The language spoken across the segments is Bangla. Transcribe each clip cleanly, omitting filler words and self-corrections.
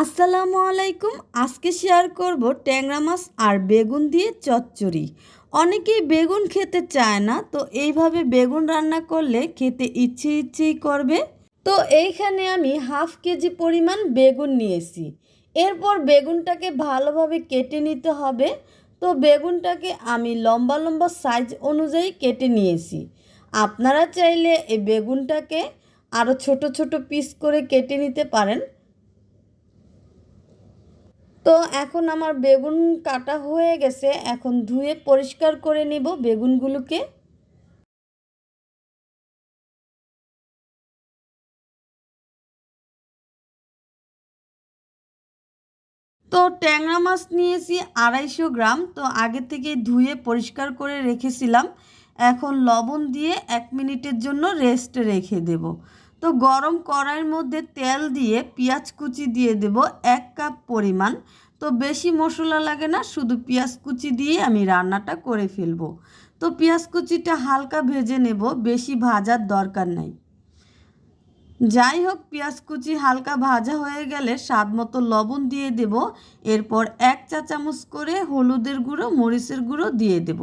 আসসালামু আলাইকুম। আজকে শেয়ার করব ট্যাংরা মাছ আর বেগুন দিয়ে চচ্চড়ি। অনেকেই বেগুন খেতে চায় না, তো এইভাবে বেগুন রান্না করলে খেতে ইচ্ছেই করবে। তো এইখানে আমি হাফ কেজি পরিমাণ বেগুন নিয়েছি। এরপর বেগুনটাকে ভালোভাবে কেটে নিতে হবে। তো বেগুনটাকে আমি লম্বা লম্বা সাইজ অনুযায়ী কেটে নিয়েছি। আপনারা চাইলে এই বেগুনটাকে আরও ছোট ছোট পিস করে কেটে নিতে পারেন। তো এখন আমার বেগুন কাটা হয়ে গেছে, এখন ধুয়ে পরিষ্কার করে নিব বেগুনগুলোকে। তো ট্যাংরা মাছ নিয়েছি 250 গ্রাম। তো আগে থেকে ধুয়ে পরিষ্কার করে রেখেছিলাম। এখন লবণ দিয়ে 1 মিনিটের জন্য রেস্টে রেখে দেব। তো গরম কড়াইয়ের মধ্যে তেল দিয়ে পেঁয়াজ কুচি দিয়ে দেব 1 কাপ পরিমাণ। তো বেশি মশলা লাগে না, শুধু পেঁয়াজ কুচি দিয়ে আমি রান্নাটা করে ফেলবো। তো পেঁয়াজ কুচিটা হালকা ভেজে নেব, বেশি ভাজার দরকার নাই। যাই হোক, পেঁয়াজ কুচি হালকা ভাজা হয়ে গেলে স্বাদ মতো লবণ দিয়ে দেব। এরপর 1 চা চামচ করে হলুদের গুঁড়ো, মরিচের গুঁড়ো দিয়ে দেব।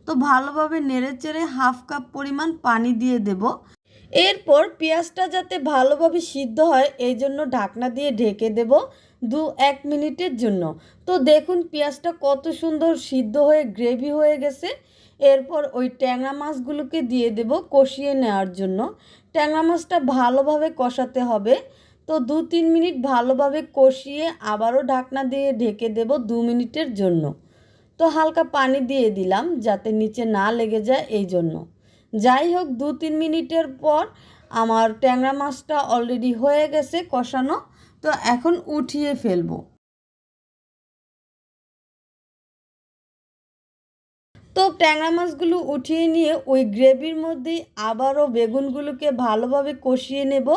তো ভালোভাবে নেড়েচেড়ে হাফ কাপ পরিমাণ পানি দিয়ে দেব। এরপর পেঁয়াজটা যাতে ভালোভাবে সিদ্ধ হয় এই জন্য ঢাকনা দিয়ে ঢেকে দেব 1 মিনিটের জন্য। তো দেখুন পেঁয়াজটা কত সুন্দর সিদ্ধ হয়ে গ্রেভি হয়ে গেছে। এরপর ওই ট্যাংরা মাছগুলোকে দিয়ে দেব কষিয়ে নেওয়ার জন্য। ট্যাংরা মাছটা ভালোভাবে কষাতে হবে। তো 2-3 মিনিট ভালোভাবে কষিয়ে আবারও ঢাকনা দিয়ে ঢেকে দেব 2 মিনিটের জন্য। তো হালকা পানি দিয়ে দিলাম যাতে নিচে না লেগে যায় এই জন্য। যাই হোক, 2-3 মিনিটের পর আমার ট্যাংরা মাছটা অলরেডি হয়ে গেছে কষানো। তো এখন উঠিয়ে ফেলবো। তো ট্যাংরা মাছগুলো উঠিয়ে নিয়ে ওই গ্রেভির মধ্যেই আবারও বেগুনগুলোকে ভালোভাবে কষিয়ে নেব।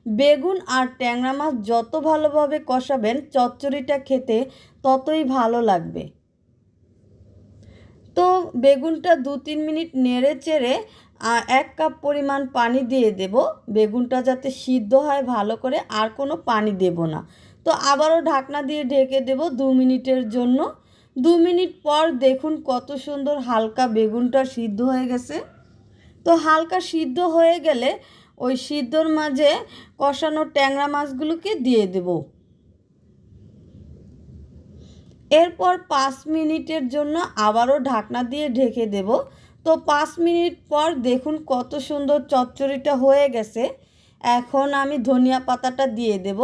বেগুন আর ট্যাংরা মাছ যত ভালোভাবে কষাবেন চচ্চড়িটা খেতে ততই ভালো লাগবে। তো বেগুনটা 2-3 মিনিট নেড়ে চেড়ে 1 কাপ পরিমাণ পানি দিয়ে দেব, বেগুনটা যাতে সিদ্ধ হয় ভালো করে, আর কোনো পানি দেব না। তো আবারও ঢাকনা দিয়ে ঢেকে দেব 2 মিনিটের জন্য। 2 মিনিট পর দেখুন কত সুন্দর হালকা বেগুনটা সিদ্ধ হয়ে গেছে। তো হালকা সিদ্ধ হয়ে গেলে ওই সিদ্ধর মাঝে কষানো ট্যাংরা মাছগুলোকে দিয়ে দেব। এরপর 5 মিনিটের জন্য আবারও ঢাকনা দিয়ে ঢেকে দেব। তো 5 মিনিট পর দেখুন কত সুন্দর চচ্চড়িটা হয়ে গেছে। এখন আমি ধনিয়া পাতাটা দিয়ে দেব।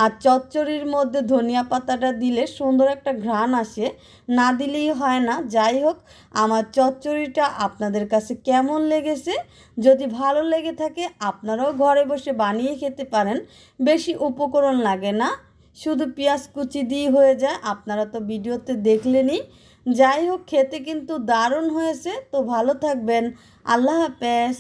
আর চচ্চড়ির মধ্যে ধনিয়া পাতাটা দিলে সুন্দর একটা ঘ্রাণ আসে, না দিলেই হয় না। যাই হোক, আমার চচ্চড়িটা আপনাদের কাছে কেমন লেগেছে? যদি ভালো লেগে থাকে আপনারাও ঘরে বসে বানিয়ে খেতে পারেন। বেশি উপকরণ লাগে না, শুধু পেঁয়াজ কুচি দিয়ে হয়ে যায়। আপনারা তো ভিডিওতে দেখলেনই। যাই হোক, খেতে কিন্তু দারুণ হয়েছে। তো ভালো থাকবেন। আল্লাহ হাফেজ।